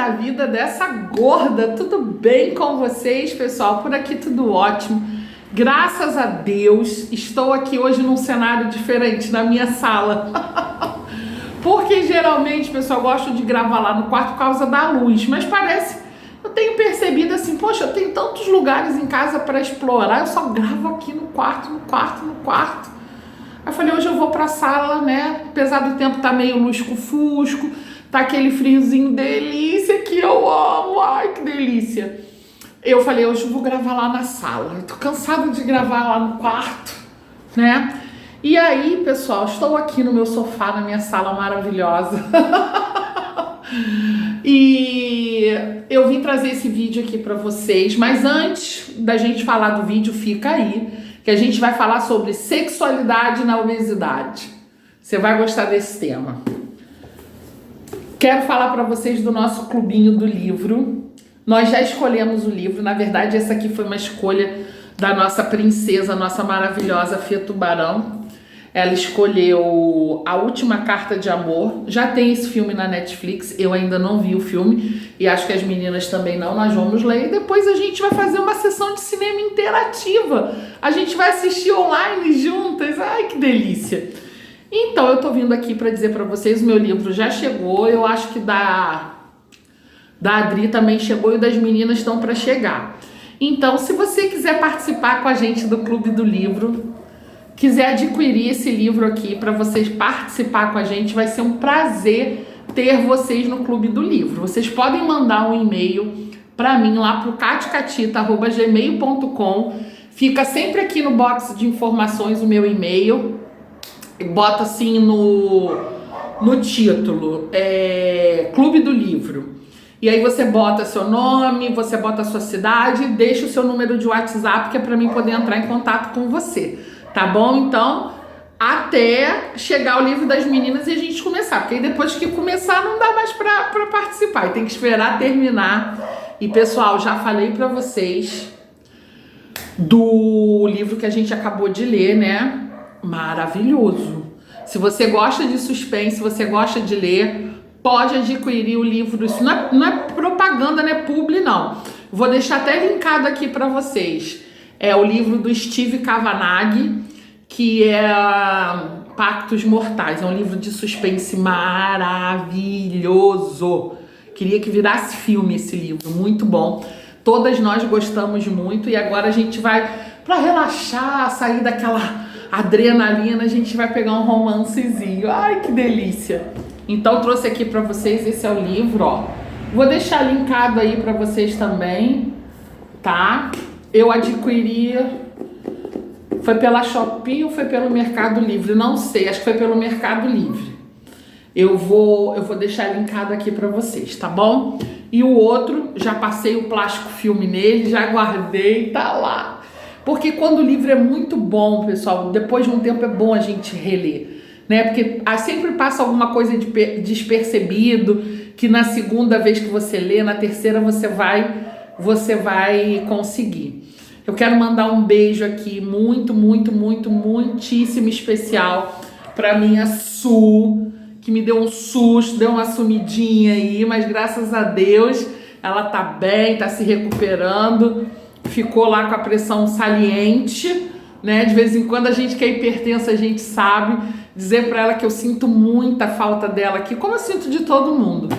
da vida dessa gorda? Tudo bem com vocês, pessoal? Por aqui tudo ótimo. Graças a Deus, estou aqui hoje num cenário diferente na minha sala. Porque geralmente, pessoal, eu gosto de gravar lá no quarto por causa da luz, mas parece, eu tenho percebido assim, poxa, eu tenho tantos lugares em casa para explorar, eu só gravo aqui no quarto. Aí eu falei, hoje eu vou pra sala, né? Apesar do tempo tá meio lusco-fusco, tá aquele friozinho delícia que eu amo, ai que delícia. Eu falei, hoje eu vou gravar lá na sala, eu tô cansada de gravar lá no quarto, né? E aí, pessoal, estou aqui no meu sofá, na minha sala maravilhosa. E eu vim trazer esse vídeo aqui pra vocês, mas antes da gente falar do vídeo, fica aí, que a gente vai falar sobre sexualidade na obesidade. Você vai gostar desse tema. Quero falar para vocês do nosso clubinho do livro. Nós já escolhemos o livro. Na verdade, essa aqui foi uma escolha da nossa princesa, nossa maravilhosa Fia Tubarão. Ela escolheu A Última Carta de Amor. Já tem esse filme na Netflix. Eu ainda não vi o filme e acho que as meninas também não. Nós vamos ler e depois a gente vai fazer uma sessão de cinema interativa. A gente vai assistir online juntas. Ai, que delícia! Então, eu tô vindo aqui para dizer para vocês, o meu livro já chegou. Eu acho que da Adri também chegou e das meninas estão para chegar. Então, se você quiser participar com a gente do Clube do Livro, quiser adquirir esse livro aqui para vocês participar com a gente, vai ser um prazer ter vocês no Clube do Livro. Vocês podem mandar um e-mail para mim lá pro catiocatita@gmail.com. Fica sempre aqui no box de informações o meu e-mail. Bota assim no título, Clube do Livro. E aí você bota seu nome, você bota a sua cidade, deixa o seu número de WhatsApp, que é para mim poder entrar em contato com você. Tá bom? Então, até chegar o livro das meninas e a gente começar. Porque aí depois que começar não dá mais pra participar. E tem que esperar terminar. E pessoal, já falei pra vocês do livro que a gente acabou de ler, né? Maravilhoso. Se você gosta de suspense, se você gosta de ler, pode adquirir o livro. Isso não é propaganda, não é publi, não. Vou deixar até linkado aqui pra vocês. É o livro do Steve Cavanagh, que é Pactos Mortais. É um livro de suspense maravilhoso. Queria que virasse filme esse livro, muito bom. Todas nós gostamos muito e agora a gente vai, para relaxar, sair daquela adrenalina, a gente vai pegar um romancezinho. Ai, que delícia! Então trouxe aqui para vocês, esse é o livro, ó. Vou deixar linkado aí para vocês também, tá? Eu adquiri, foi pela Shopee ou foi pelo Mercado Livre? Não sei, acho que foi pelo Mercado Livre. Eu vou deixar linkado aqui para vocês, tá bom? E o outro, já passei o plástico filme nele, já guardei, tá lá. Porque quando o livro é muito bom, pessoal, depois de um tempo é bom a gente reler, né? Porque sempre passa alguma coisa despercebido, que na segunda vez que você lê, na terceira você vai conseguir. Eu quero mandar um beijo aqui muitíssimo especial para minha Su, que me deu um susto, deu uma sumidinha aí, mas graças a Deus ela tá bem, tá se recuperando, ficou lá com a pressão saliente, né? De vez em quando a gente que é hipertensa, a gente sabe dizer para ela que eu sinto muita falta dela aqui, como eu sinto de todo mundo.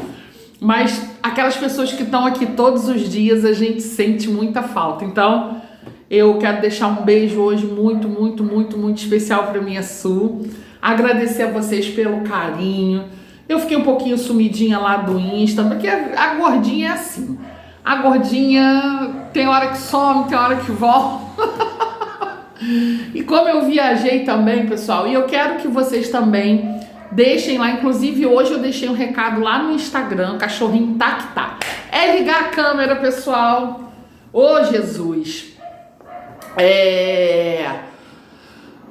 Mas aquelas pessoas que estão aqui todos os dias, a gente sente muita falta. Então, eu quero deixar um beijo hoje muito especial para minha Su. Agradecer a vocês pelo carinho. Eu fiquei um pouquinho sumidinha lá do Insta, porque a gordinha é assim. A gordinha tem hora que some, tem hora que volta. E como eu viajei também, pessoal, e eu quero que vocês também deixem lá, inclusive hoje eu deixei um recado lá no Instagram, cachorrinho tá. É ligar a câmera, pessoal. Ô, Jesus.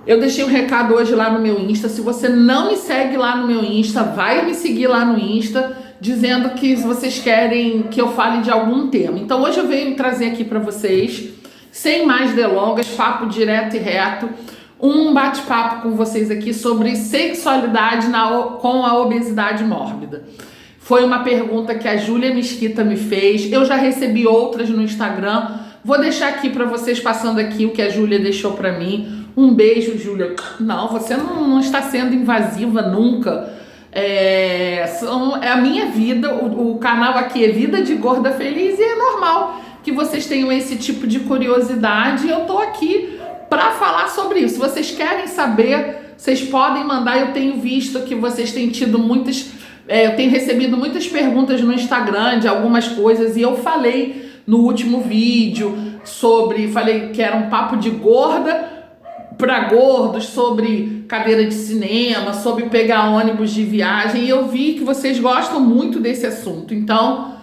Eu deixei um recado hoje lá no meu Insta. Se você não me segue lá no meu Insta, vai me seguir lá no Insta, dizendo que vocês querem que eu fale de algum tema. Então hoje eu venho trazer aqui pra vocês, sem mais delongas, papo direto e reto, um bate-papo com vocês aqui sobre sexualidade com a obesidade mórbida. Foi uma pergunta que a Júlia Mesquita me fez. Eu já recebi outras no Instagram. Vou deixar aqui para vocês, passando aqui o que a Júlia deixou para mim. Um beijo, Júlia. Não, você não está sendo invasiva nunca. É a minha vida, o canal aqui é Vida de Gorda Feliz e é normal que vocês tenham esse tipo de curiosidade. Eu tô aqui para falar sobre isso. Se vocês querem saber, vocês podem mandar. Eu tenho visto que vocês têm tido eu tenho recebido muitas perguntas no Instagram de algumas coisas e eu falei no último vídeo falei que era um papo de gorda para gordos, sobre cadeira de cinema, sobre pegar ônibus de viagem, e eu vi que vocês gostam muito desse assunto. Então,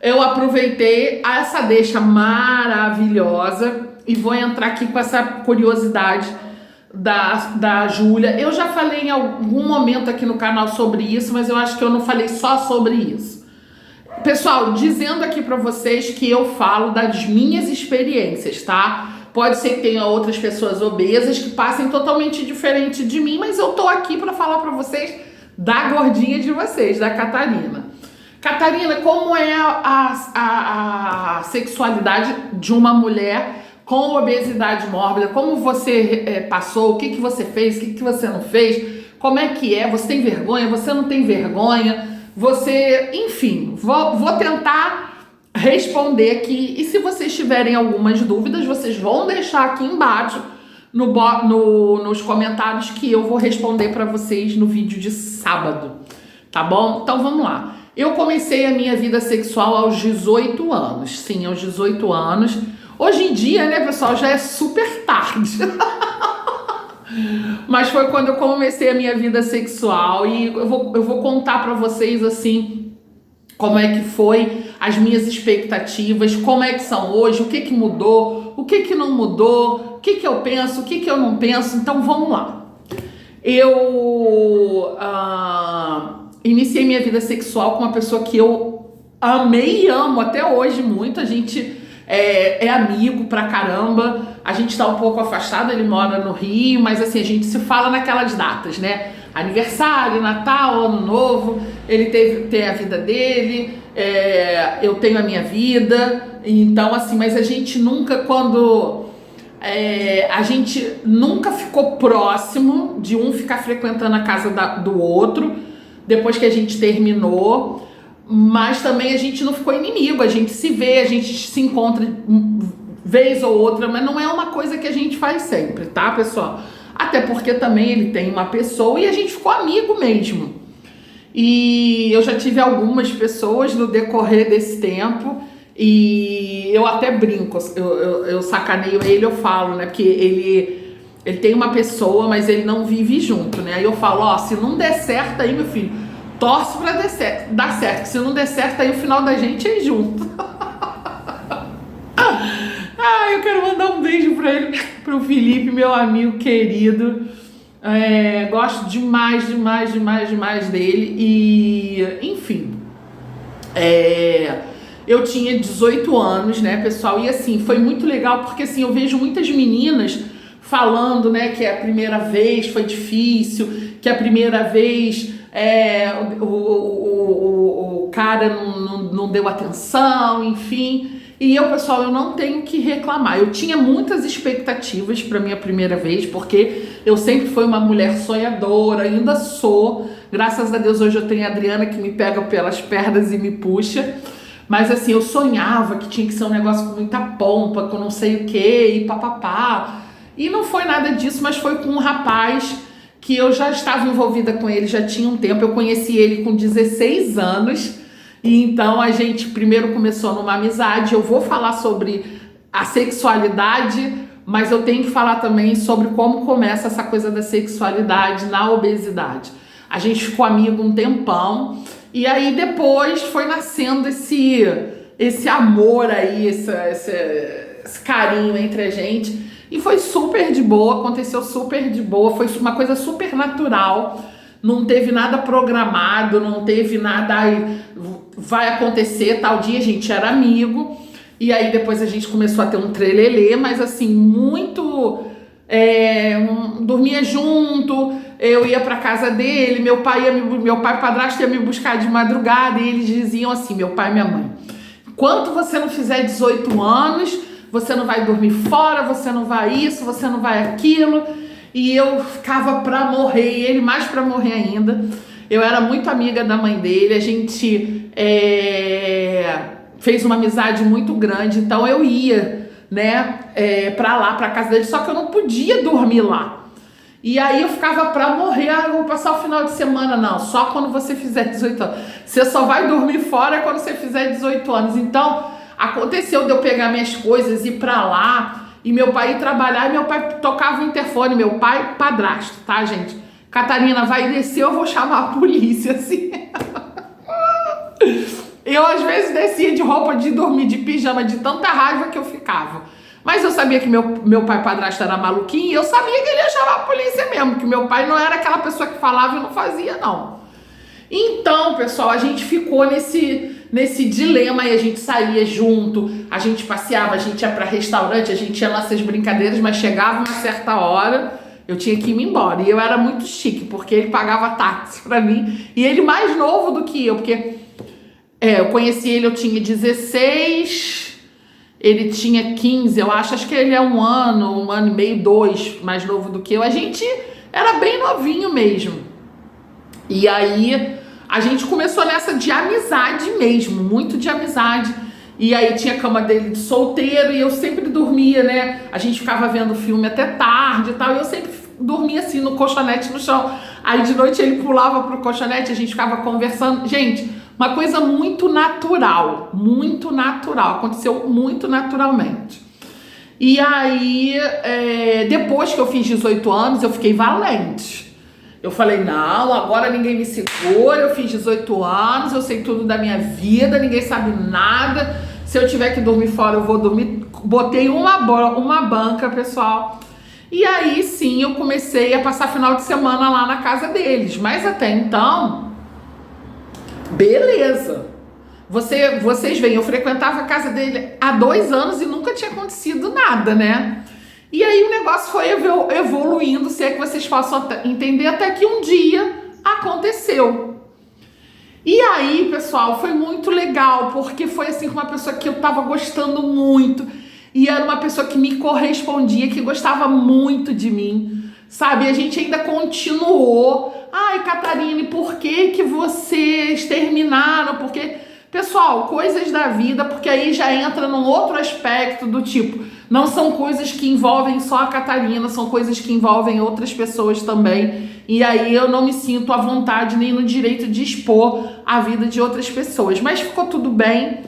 eu aproveitei essa deixa maravilhosa e vou entrar aqui com essa curiosidade da Júlia. Eu já falei em algum momento aqui no canal sobre isso, mas eu acho que eu não falei só sobre isso. Pessoal, dizendo aqui para vocês que eu falo das minhas experiências, tá? Pode ser que tenha outras pessoas obesas que passem totalmente diferente de mim, mas eu tô aqui para falar para vocês da gordinha de vocês, da Catarina. Catarina, como é a sexualidade de uma mulher com obesidade mórbida? Como você passou? O que você fez? O que você não fez? Como é que é? Você tem vergonha? Você não tem vergonha? Enfim, vou tentar responder aqui, e se vocês tiverem algumas dúvidas, vocês vão deixar aqui embaixo nos comentários que eu vou responder para vocês no vídeo de sábado, tá bom? Então vamos lá. Eu comecei a minha vida sexual aos 18 anos, sim, aos 18 anos. Hoje em dia, né, pessoal, já é super tarde. Mas foi quando eu comecei a minha vida sexual, e eu vou contar para vocês, assim, como é que foi, as minhas expectativas, como é que são hoje, o que mudou, o que não mudou, o que eu penso, o que eu não penso. Então vamos lá. Eu iniciei minha vida sexual com uma pessoa que eu amei e amo até hoje muito. A gente é amigo pra caramba, a gente tá um pouco afastado, ele mora no Rio, mas assim, a gente se fala naquelas datas, né? Aniversário, Natal, Ano Novo. Ele tem a vida dele, eu tenho a minha vida. Então assim, mas a gente nunca, a gente nunca ficou próximo de um ficar frequentando a casa do outro depois que a gente terminou, mas também a gente não ficou inimigo. A gente se vê, a gente se encontra vez ou outra, mas não é uma coisa que a gente faz sempre, tá, pessoal? Até porque também ele tem uma pessoa e a gente ficou amigo mesmo. E eu já tive algumas pessoas no decorrer desse tempo, e eu até brinco, eu sacaneio ele, eu falo, né, porque ele tem uma pessoa, mas ele não vive junto, né? Aí eu falo, se não der certo aí, meu filho, torce pra dar certo. Se não der certo aí, o final da gente é junto. Eu quero mandar um beijo pra ele, pro Felipe, meu amigo querido. Gosto demais dele. E, enfim, eu tinha 18 anos, né, pessoal? E assim, foi muito legal, porque assim, eu vejo muitas meninas falando, né, que a primeira vez foi difícil, que a primeira vez o cara não deu atenção, enfim. E eu, pessoal, eu não tenho que reclamar. Eu tinha muitas expectativas para minha primeira vez, porque eu sempre fui uma mulher sonhadora, ainda sou. Graças a Deus, hoje eu tenho a Adriana que me pega pelas pernas e me puxa. Mas assim, eu sonhava que tinha que ser um negócio com muita pompa, com não sei o que, e papapá. E não foi nada disso, mas foi com um rapaz que eu já estava envolvida com ele, já tinha um tempo. Eu conheci ele com 16 anos. E então a gente primeiro começou numa amizade. Eu vou falar sobre a sexualidade, mas eu tenho que falar também sobre como começa essa coisa da sexualidade na obesidade. A gente ficou amigo um tempão, e aí depois foi nascendo esse amor aí, esse carinho entre a gente, e foi super de boa, aconteceu super de boa, foi uma coisa super natural. Não teve nada programado, não teve nada, vai acontecer tal dia. A gente era amigo, e aí depois a gente começou a ter um trelelê, mas assim, muito, dormia junto, eu ia pra casa dele, meu pai padrasto ia me buscar de madrugada, e eles diziam assim, meu pai e minha mãe: enquanto você não fizer 18 anos, você não vai dormir fora, você não vai isso, você não vai aquilo. E eu ficava pra morrer, e ele mais pra morrer ainda. Eu era muito amiga da mãe dele, a gente fez uma amizade muito grande, então eu ia, né, pra lá, pra casa dele, só que eu não podia dormir lá. E aí eu ficava pra morrer, eu vou passar o final de semana. Não, só quando você fizer 18 anos. Você só vai dormir fora quando você fizer 18 anos. Então, aconteceu de eu pegar minhas coisas, ir pra lá, e meu pai ir trabalhar, e meu pai tocava o interfone, meu pai padrasto, tá, gente? Catarina, vai descer, eu vou chamar a polícia, assim. Eu, às vezes, descia de roupa de dormir, de pijama, de tanta raiva que eu ficava. Mas eu sabia que meu pai padrasto era maluquinho, e eu sabia que ele ia chamar a polícia mesmo, que meu pai não era aquela pessoa que falava e não fazia, não. Então, pessoal, a gente ficou nesse dilema, e a gente saía junto, a gente passeava, a gente ia pra restaurante, a gente ia nessas brincadeiras, mas chegava uma certa hora, eu tinha que ir embora. E eu era muito chique, porque ele pagava táxi pra mim, e ele mais novo do que eu, porque eu conheci ele, eu tinha 16... Ele tinha 15, eu acho que ele é um ano e meio, 2 mais novo do que eu. A gente era bem novinho mesmo. E aí a gente começou nessa de amizade mesmo, muito de amizade. E aí tinha a cama dele de solteiro e eu sempre dormia, né? A gente ficava vendo filme até tarde e tal, e eu sempre dormia assim no colchonete no chão. Aí de noite ele pulava pro colchonete, a gente ficava conversando. Gente, uma coisa muito natural, aconteceu muito naturalmente. E aí, depois que eu fiz 18 anos, eu fiquei valente. Eu falei, não, agora ninguém me segura, eu fiz 18 anos, eu sei tudo da minha vida, ninguém sabe nada. Se eu tiver que dormir fora, eu vou dormir. Botei uma banca, pessoal. E aí, sim, eu comecei a passar final de semana lá na casa deles. Mas até então... beleza, vocês veem, eu frequentava a casa dele há 2 anos e nunca tinha acontecido nada, né? E aí o negócio foi evoluindo, se é que vocês possam entender, até que um dia aconteceu. E aí, pessoal, foi muito legal, porque foi assim com uma pessoa que eu tava gostando muito, e era uma pessoa que me correspondia, que gostava muito de mim, sabe? A gente ainda continuou. Ai, Catarine, por que vocês terminaram? Porque, pessoal, coisas da vida, porque aí já entra num outro aspecto do tipo, não são coisas que envolvem só a Catarina, são coisas que envolvem outras pessoas também. E aí eu não me sinto à vontade nem no direito de expor a vida de outras pessoas. Mas ficou tudo bem.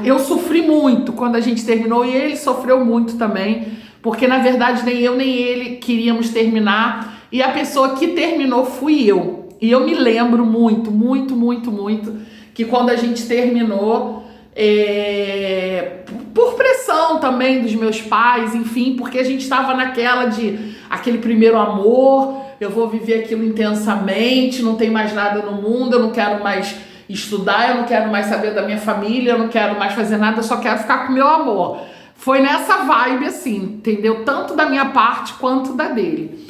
Eu sofri muito quando a gente terminou, e ele sofreu muito também, porque na verdade nem eu nem ele queríamos terminar. E a pessoa que terminou fui eu. E eu me lembro muito que quando a gente terminou, por pressão também dos meus pais, enfim, porque a gente estava naquela de aquele primeiro amor, eu vou viver aquilo intensamente, não tem mais nada no mundo, eu não quero mais estudar, eu não quero mais saber da minha família, eu não quero mais fazer nada, eu só quero ficar com meu amor. Foi nessa vibe assim, entendeu? Tanto da minha parte quanto da dele.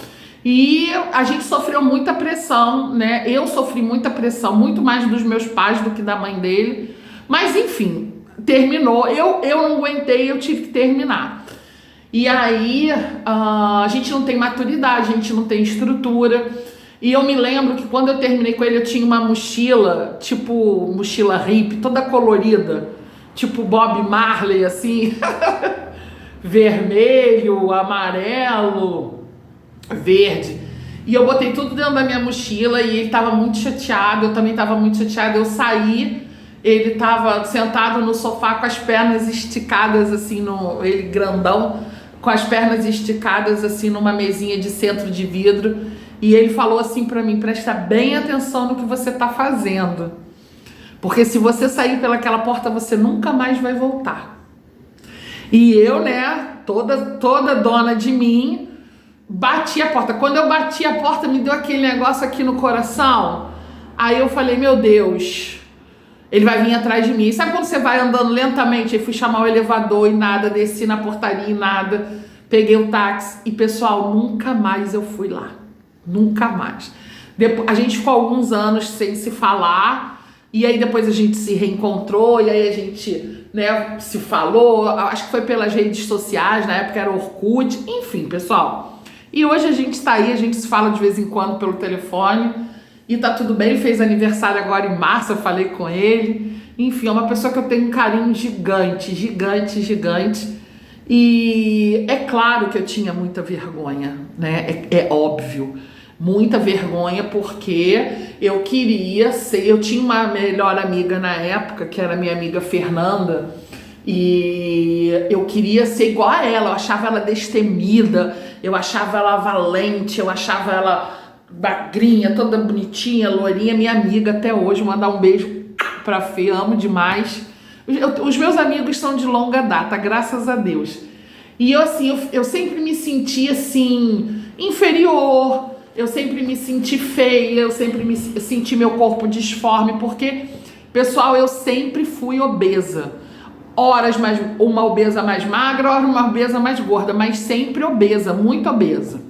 E a gente sofreu muita pressão, né? Eu sofri muita pressão, muito mais dos meus pais do que da mãe dele. Mas enfim, terminou. Eu não aguentei, eu tive que terminar. E aí a gente não tem maturidade, a gente não tem estrutura. E eu me lembro que quando eu terminei com ele, eu tinha uma mochila, tipo mochila hippie, toda colorida, tipo Bob Marley, assim, vermelho, amarelo, verde. E eu botei tudo dentro da minha mochila e ele tava muito chateado, eu também tava muito chateada. Eu saí, ele tava sentado no sofá com as pernas esticadas assim, ele grandão, com as pernas esticadas assim numa mesinha de centro de vidro. E ele falou assim pra mim: presta bem atenção no que você tá fazendo, porque se você sair pelaquela porta, você nunca mais vai voltar. E eu, né, toda dona de mim, bati a porta. Quando eu bati a porta, me deu aquele negócio aqui no coração. Aí eu falei: meu Deus, ele vai vir atrás de mim. Sabe quando você vai andando lentamente? Aí fui chamar o elevador e nada, desci na portaria e nada, peguei o táxi. E pessoal, nunca mais eu fui lá. Nunca mais. A gente ficou alguns anos sem se falar, e aí depois a gente se reencontrou, e aí a gente, né, se falou, acho que foi pelas redes sociais, na época era Orkut, enfim, pessoal. E hoje a gente tá aí, a gente se fala de vez em quando pelo telefone, e tá tudo bem, ele fez aniversário agora em março, eu falei com ele. Enfim, é uma pessoa que eu tenho um carinho gigante, gigante, gigante. E é claro que eu tinha muita vergonha, né? É óbvio. Muita vergonha, porque eu queria ser... Eu tinha uma melhor amiga na época, que era minha amiga Fernanda, e eu queria ser igual a ela. Eu achava ela destemida, eu achava ela valente, eu achava ela magrinha, toda bonitinha, loirinha, minha amiga até hoje. Mandar um beijo pra Fê, amo demais. Os meus amigos são de longa data, graças a Deus. E eu, assim, eu sempre me senti, assim, inferior, eu sempre me senti feia, eu sempre me senti meu corpo disforme, porque, pessoal, eu sempre fui obesa. Horas mais, uma obesa mais magra, horas uma obesa mais gorda, mas sempre obesa, muito obesa.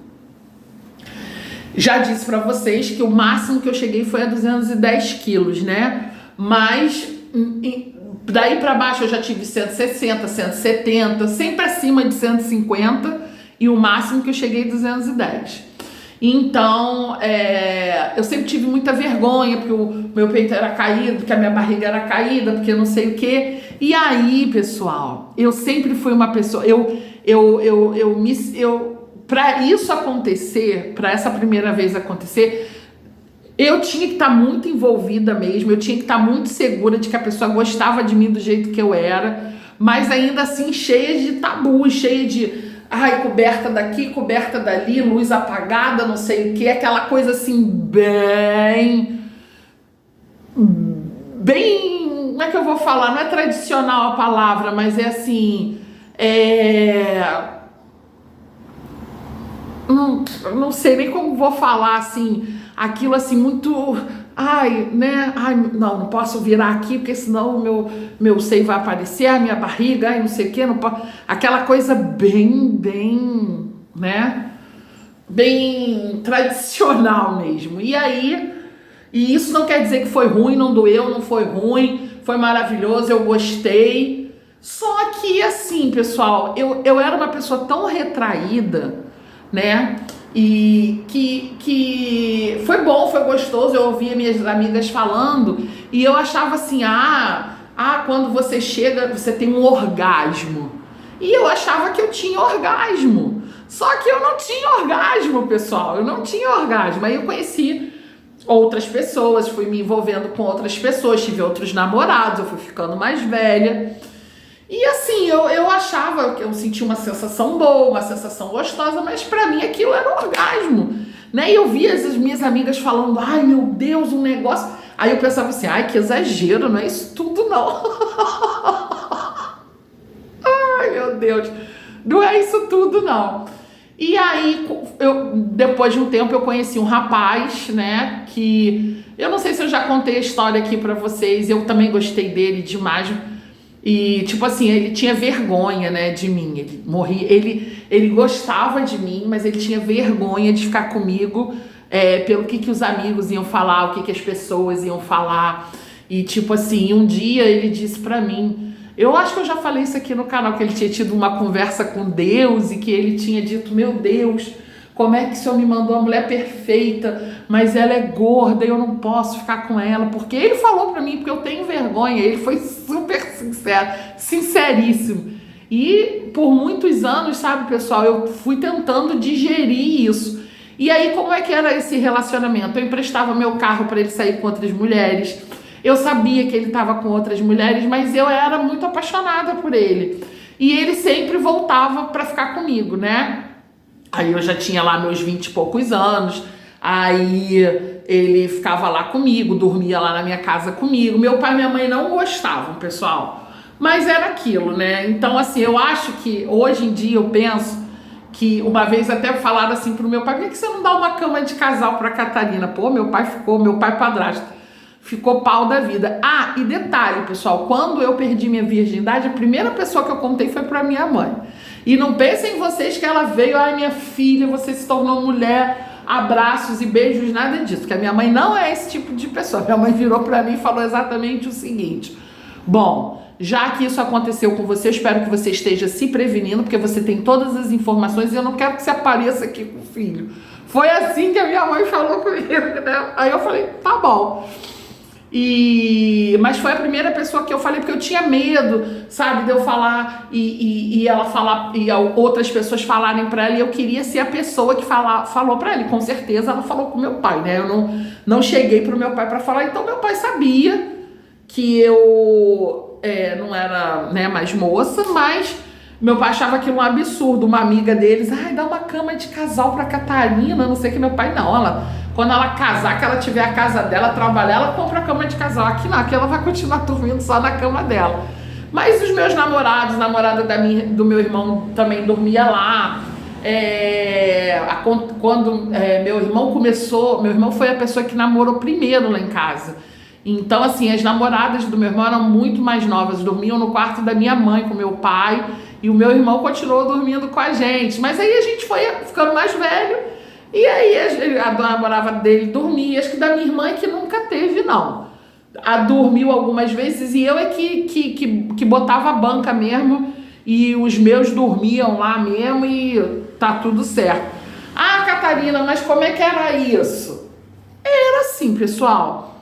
Já disse pra vocês que o máximo que eu cheguei foi a 210 quilos, né? Mas daí pra baixo eu já tive 160, 170, sempre acima de 150, e o máximo que eu cheguei 210. Então, eu sempre tive muita vergonha, porque o meu peito era caído, porque a minha barriga era caída, porque eu não sei o quê. E aí, pessoal, eu sempre fui uma pessoa... Para isso acontecer, para essa primeira vez acontecer, eu tinha que estar muito envolvida mesmo, eu tinha que estar muito segura de que a pessoa gostava de mim do jeito que eu era, mas ainda assim cheia de tabus, cheia de... Ai, coberta daqui, coberta dali, luz apagada, não sei o que, aquela coisa assim, bem, como é que eu vou falar? Não é tradicional a palavra, mas é assim, não sei nem como vou falar, assim, aquilo assim, muito... Ai, né? Ai, não posso virar aqui, porque senão o meu seio vai aparecer, a minha barriga, ai, não sei o que, não posso... Aquela coisa bem, né? Bem tradicional mesmo. E aí, e isso não quer dizer que foi ruim, não doeu, não foi ruim, foi maravilhoso, eu gostei. Só que, assim, pessoal, eu era uma pessoa tão retraída, né? E que foi bom, foi gostoso, eu ouvia minhas amigas falando, e eu achava assim, quando você chega, você tem um orgasmo. E eu achava que eu tinha orgasmo. Só que eu não tinha orgasmo, pessoal, eu não tinha orgasmo. Aí eu conheci outras pessoas, fui me envolvendo com outras pessoas, tive outros namorados, eu fui ficando mais velha. E assim, eu achava que eu sentia uma sensação boa, uma sensação gostosa, mas pra mim aquilo era um orgasmo, né? E eu via as minhas amigas falando, ai meu Deus, um negócio. Aí eu pensava assim, ai que exagero, não é isso tudo não. Ai meu Deus, não é isso tudo não. E aí, depois de um tempo, eu conheci um rapaz, né? Que eu não sei se eu já contei a história aqui pra vocês, eu também gostei dele demais. E, tipo assim, ele tinha vergonha, né, de mim. Ele gostava de mim, mas ele tinha vergonha de ficar comigo pelo que os amigos iam falar, o que as pessoas iam falar. E, tipo assim, um dia ele disse pra mim... Eu acho que eu já falei isso aqui no canal, que ele tinha tido uma conversa com Deus e que ele tinha dito, meu Deus... Como é que o senhor me mandou uma mulher perfeita, mas ela é gorda e eu não posso ficar com ela? Porque ele falou pra mim, porque eu tenho vergonha. Ele foi super sincero, sinceríssimo. E por muitos anos, sabe, pessoal, eu fui tentando digerir isso. E aí, como é que era esse relacionamento? Eu emprestava meu carro para ele sair com outras mulheres. Eu sabia que ele estava com outras mulheres, mas eu era muito apaixonada por ele. E ele sempre voltava para ficar comigo, né? Aí eu já tinha lá meus 20 e poucos anos, aí ele ficava lá comigo, dormia lá na minha casa comigo. Meu pai e minha mãe não gostavam, pessoal, mas era aquilo, né? Então, assim, eu acho que hoje em dia eu penso que uma vez até falaram assim pro meu pai, por que você não dá uma cama de casal pra Catarina? Pô, meu pai padrasto, ficou pau da vida. Ah, e detalhe, pessoal, quando eu perdi minha virgindade, a primeira pessoa que eu contei foi pra minha mãe. E não pensem vocês que ela veio, ai minha filha, você se tornou mulher, abraços e beijos, nada disso, porque a minha mãe não é esse tipo de pessoa. Minha mãe virou pra mim e falou exatamente o seguinte: bom, já que isso aconteceu com você, eu espero que você esteja se prevenindo, porque você tem todas as informações e eu não quero que você apareça aqui com o filho. Foi assim que a minha mãe falou comigo, né? Aí eu falei, tá bom. Mas foi a primeira pessoa que eu falei, porque eu tinha medo, sabe, de eu falar e ela falar, e outras pessoas falarem pra ela, e eu queria ser a pessoa que falou pra ela. E com certeza ela falou com meu pai, né? Eu não cheguei pro meu pai pra falar, então meu pai sabia que eu não era, né, mais moça, mas meu pai achava aquilo um absurdo. Uma amiga deles, dá uma cama de casal pra Catarina, não sei o que. Meu pai, não, quando ela casar, que ela tiver a casa dela, trabalhar, ela compra a cama de casal. Aqui não, aqui ela vai continuar dormindo só na cama dela. Mas os meus namorados, namorada do meu irmão também dormia lá. Quando meu irmão foi a pessoa que namorou primeiro lá em casa. Então, assim, as namoradas do meu irmão eram muito mais novas, dormiam no quarto da minha mãe com meu pai, e o meu irmão continuou dormindo com a gente. Mas aí a gente foi ficando mais velho, e aí a namorada dele dormia. Acho que da minha irmã que nunca teve, não. Dormiu algumas vezes, e eu que botava a banca mesmo, e os meus dormiam lá mesmo, e tá tudo certo. Catarina, mas como é que era isso? Era assim, pessoal.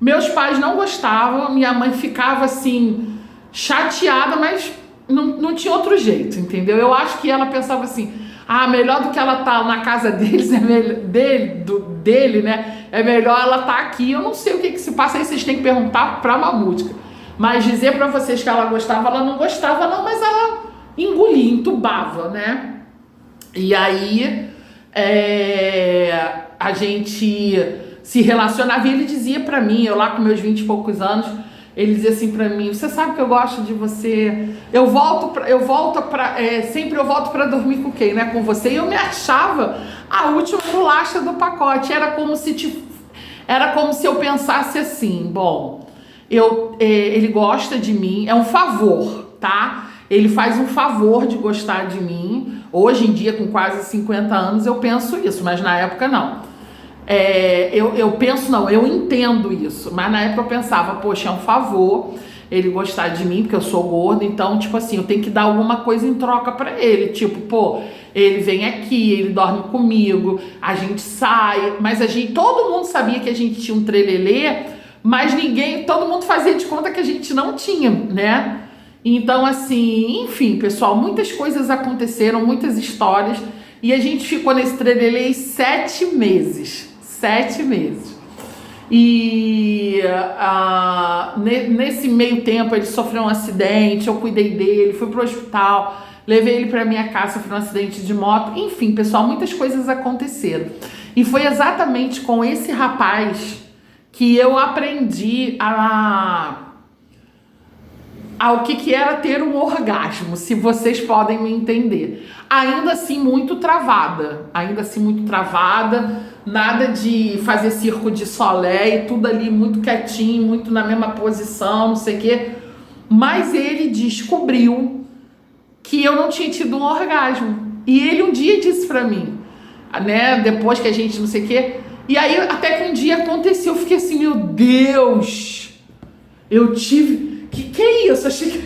Meus pais não gostavam, minha mãe ficava assim, chateada, mas não tinha outro jeito, entendeu? Eu acho que ela pensava assim, melhor do que ela tá na casa deles, dele, né? É melhor ela tá aqui. Eu não sei o que se passa aí, vocês têm que perguntar pra Mamútica. Mas dizer pra vocês que ela gostava, ela não gostava não, mas ela engolia, entubava, né? E aí, a gente se relacionava, e ele dizia pra mim, eu lá com meus 20 e poucos anos, ele dizia assim pra mim, você sabe que eu gosto de você, sempre eu volto pra dormir com quem, né, com você, e eu me achava a última bolacha do pacote. Era como se eu pensasse assim, bom, ele gosta de mim, é um favor, tá? Ele faz um favor de gostar de mim. Hoje em dia, com quase 50 anos, eu penso isso, mas na época não. Eu entendo isso, mas na época eu pensava, poxa, é um favor ele gostar de mim, porque eu sou gorda, então, tipo assim, eu tenho que dar alguma coisa em troca pra ele, tipo, ele vem aqui, ele dorme comigo, a gente sai, mas todo mundo sabia que a gente tinha um trelelê, mas todo mundo fazia de conta que a gente não tinha, né? Então, assim, enfim, pessoal, muitas coisas aconteceram, muitas histórias, e a gente ficou nesse trelelê 7 meses. 7 meses. E nesse meio tempo ele sofreu um acidente, eu cuidei dele, fui pro hospital, levei ele pra minha casa, sofreu um acidente de moto. Enfim, pessoal, muitas coisas aconteceram. E foi exatamente com esse rapaz que eu aprendi ao que era ter um orgasmo, se vocês podem me entender. Ainda assim muito travada, nada de fazer circo de solé e tudo ali muito quietinho, muito na mesma posição, não sei o quê. Mas ele descobriu que eu não tinha tido um orgasmo. E ele um dia disse pra mim, né, depois que a gente não sei o quê, e aí até que um dia aconteceu, eu fiquei assim, meu Deus, eu tive... Que é isso? Achei que...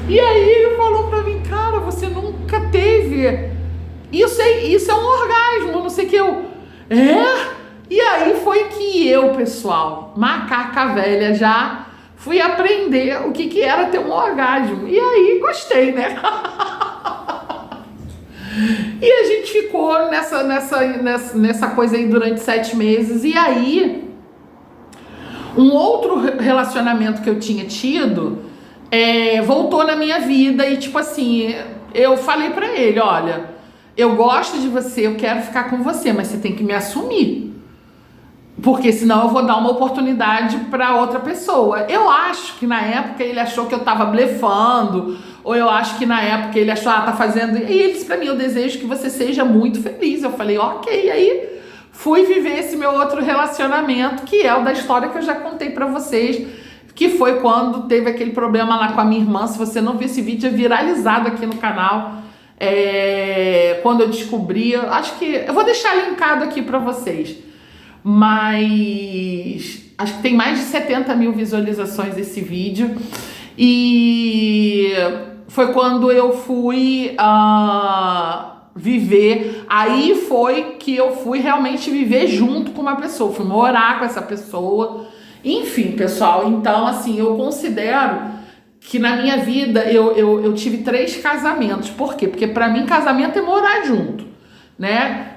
E aí ele falou pra mim, cara, você nunca teve. Isso é um orgasmo, não sei o que. E aí foi que eu, pessoal, macaca velha, já fui aprender o que era ter um orgasmo. E aí gostei, né? E a gente ficou nessa coisa aí durante 7 meses. E aí... um outro relacionamento que eu tinha tido voltou na minha vida e, tipo assim, eu falei pra ele, olha, eu gosto de você, eu quero ficar com você, mas você tem que me assumir, porque senão eu vou dar uma oportunidade pra outra pessoa. Eu acho que na época ele achou que eu tava blefando, ou eu acho que na época ele achou, tá fazendo... E ele disse pra mim, eu desejo que você seja muito feliz. Eu falei, ok, aí... fui viver esse meu outro relacionamento, que é o da história que eu já contei pra vocês, que foi quando teve aquele problema lá com a minha irmã. Se você não viu esse vídeo, é viralizado aqui no canal. Quando eu descobri, acho que eu vou deixar linkado aqui para vocês, mas acho que tem mais de 70 mil visualizações esse vídeo. E foi quando eu fui viver. Aí foi que eu fui realmente viver junto com uma pessoa, fui morar com essa pessoa. Enfim, pessoal, então assim, eu considero que na minha vida eu tive 3 casamentos. Por quê? Porque para mim casamento é morar junto, né?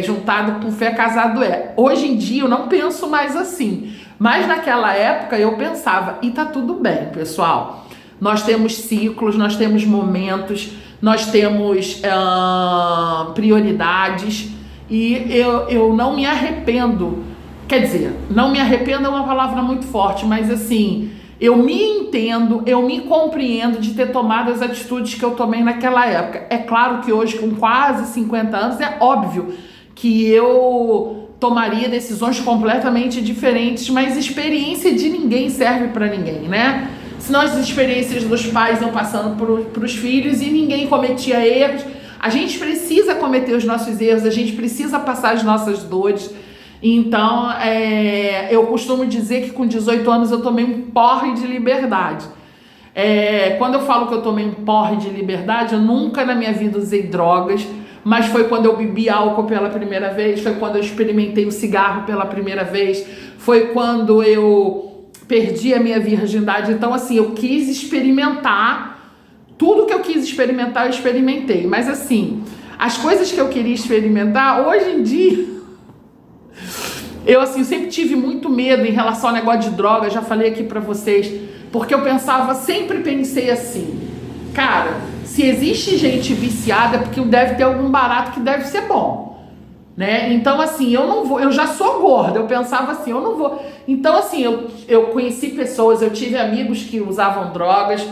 Juntado com fé, casado é. Hoje em dia eu não penso mais assim, mas naquela época eu pensava, e tá tudo bem, pessoal. Nós temos ciclos, nós temos momentos, nós temos prioridades, e eu não me arrependo. Quer dizer, não me arrependo é uma palavra muito forte, mas assim, eu me entendo, eu me compreendo de ter tomado as atitudes que eu tomei naquela época. É claro que hoje, com quase 50 anos, é óbvio que eu tomaria decisões completamente diferentes, mas experiência de ninguém serve para ninguém, né? Senão as experiências dos pais iam passando para os filhos e ninguém cometia erros. A gente precisa cometer os nossos erros, a gente precisa passar as nossas dores. Então, eu costumo dizer que com 18 anos eu tomei um porre de liberdade. Quando eu falo que eu tomei um porre de liberdade, eu nunca na minha vida usei drogas, mas foi quando eu bebi álcool pela primeira vez, foi quando eu experimentei o cigarro pela primeira vez, foi quando eu perdi a minha virgindade. Então, assim, eu quis experimentar tudo que eu quis experimentar, eu experimentei. Mas, assim, as coisas que eu queria experimentar, hoje em dia... Eu sempre tive muito medo em relação ao negócio de droga, já falei aqui pra vocês, porque eu sempre pensei assim, cara, se existe gente viciada é porque deve ter algum barato que deve ser bom, né? Então, assim, eu não vou, eu já sou gorda, eu pensava assim, eu não vou. Então, assim, eu conheci pessoas, eu tive amigos que usavam drogas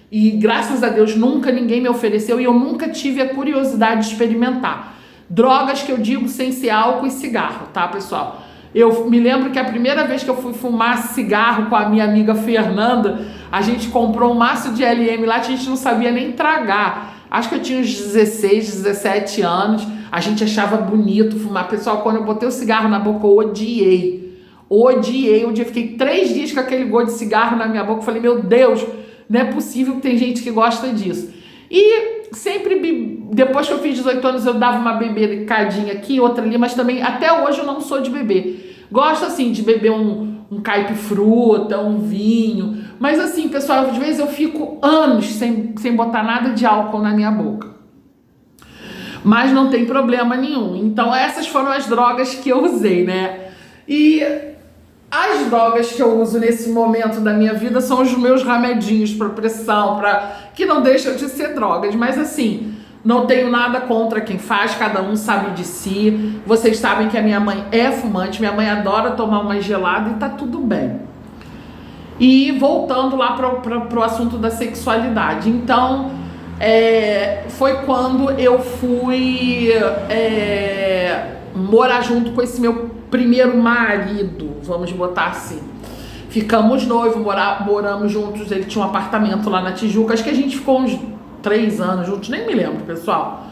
e, graças a Deus, nunca ninguém me ofereceu e eu nunca tive a curiosidade de experimentar. Drogas que eu digo sem ser álcool e cigarro, tá, pessoal? Eu me lembro que a primeira vez que eu fui fumar cigarro com a minha amiga Fernanda, a gente comprou um maço de LM lá, a gente não sabia nem tragar. Acho que eu tinha uns 16, 17 anos, a gente achava bonito fumar. Pessoal, quando eu botei o cigarro na boca, eu odiei. Eu fiquei 3 dias com aquele gosto de cigarro na minha boca, eu falei, meu Deus, não é possível que tem gente que gosta disso. E sempre, depois que eu fiz 18 anos, eu dava uma bebedinha aqui, outra ali, mas também, até hoje eu não sou de beber. Gosto, assim, de beber um caipifruta, um vinho, mas assim, pessoal, às vezes eu fico anos sem botar nada de álcool na minha boca. Mas não tem problema nenhum. Então essas foram as drogas que eu usei, né? E as drogas que eu uso nesse momento da minha vida são os meus remedinhos para pressão, que não deixam de ser drogas, mas assim, não tenho nada contra quem faz, cada um sabe de si. Vocês sabem que a minha mãe é fumante, minha mãe adora tomar uma gelada e tá tudo bem. E voltando lá pro assunto da sexualidade, então foi quando eu fui morar junto com esse meu primeiro marido, vamos botar assim. Ficamos noivos, moramos juntos, ele tinha um apartamento lá na Tijuca, acho que a gente ficou uns 3 anos juntos, nem me lembro, pessoal.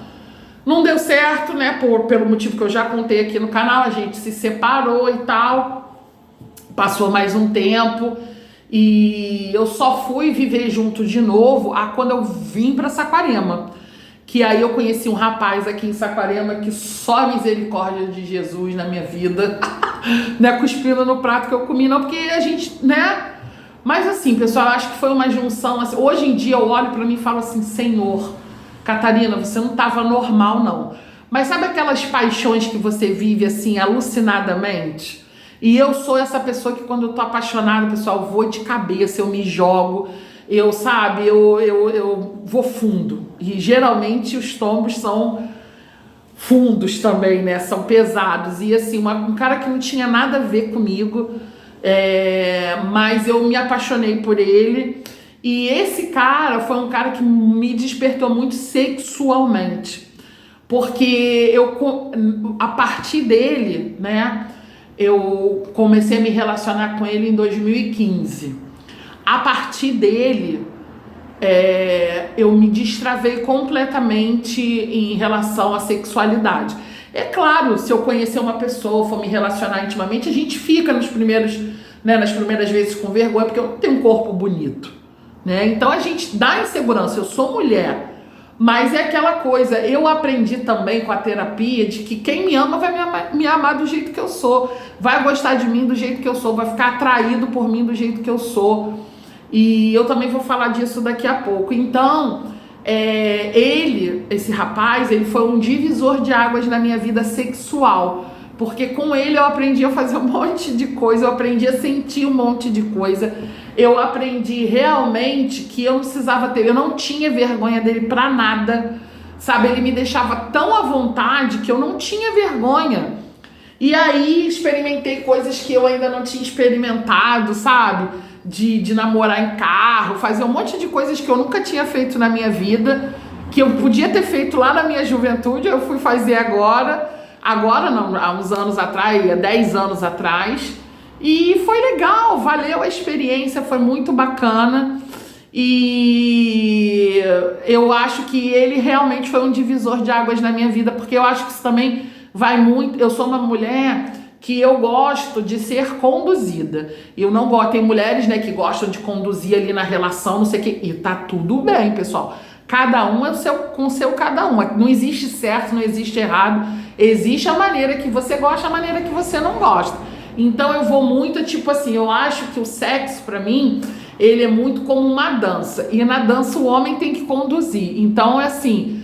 Não deu certo, né, pelo motivo que eu já contei aqui no canal, a gente se separou e tal, passou mais um tempo, e eu só fui viver junto de novo quando eu vim pra Saquarema. Que aí eu conheci um rapaz aqui em Saquarema que só a misericórdia de Jesus na minha vida, não é cuspindo no prato que eu comi, não, porque a gente, né? Mas assim, pessoal, eu acho que foi uma junção, assim, hoje em dia eu olho pra mim e falo assim, Senhor, Catarina, você não tava normal, não. Mas sabe aquelas paixões que você vive, assim, alucinadamente? E eu sou essa pessoa que quando eu tô apaixonada, pessoal, eu vou de cabeça, eu me jogo, eu vou fundo. E geralmente os tombos são fundos também, né? São pesados. E assim, um cara que não tinha nada a ver comigo, mas eu me apaixonei por ele. E esse cara foi um cara que me despertou muito sexualmente. Porque a partir dele, né? Eu comecei a me relacionar com ele em 2015. A partir dele, eu me destravei completamente em relação à sexualidade. É claro, se eu conhecer uma pessoa, for me relacionar intimamente, a gente fica nos primeiros, né, nas primeiras vezes com vergonha, porque eu não tenho um corpo bonito, né? Então a gente dá insegurança. Eu sou mulher, mas é aquela coisa. Eu aprendi também com a terapia de que quem me ama vai me amar do jeito que eu sou, vai gostar de mim do jeito que eu sou, vai ficar atraído por mim do jeito que eu sou. E eu também vou falar disso daqui a pouco. Então, esse rapaz, ele foi um divisor de águas na minha vida sexual. Porque com ele eu aprendi a fazer um monte de coisa, eu aprendi a sentir um monte de coisa. Eu aprendi realmente que eu não precisava ter, eu não tinha vergonha dele pra nada. Sabe, ele me deixava tão à vontade que eu não tinha vergonha. E aí experimentei coisas que eu ainda não tinha experimentado, sabe? De namorar em carro, fazer um monte de coisas que eu nunca tinha feito na minha vida, que eu podia ter feito lá na minha juventude, eu fui fazer agora não, há uns anos atrás, há 10 anos atrás, e foi legal, valeu a experiência, foi muito bacana, e eu acho que ele realmente foi um divisor de águas na minha vida, porque eu acho que isso também vai muito, eu sou uma mulher que eu gosto de ser conduzida. Eu não gosto, tem mulheres, né, que gostam de conduzir ali na relação, não sei o que, e tá tudo bem, pessoal. Cada um é com o seu cada um. Não existe certo, não existe errado. Existe a maneira que você gosta, a maneira que você não gosta. Então eu vou muito, tipo assim, eu acho que o sexo pra mim, ele é muito como uma dança. E na dança o homem tem que conduzir. Então é assim,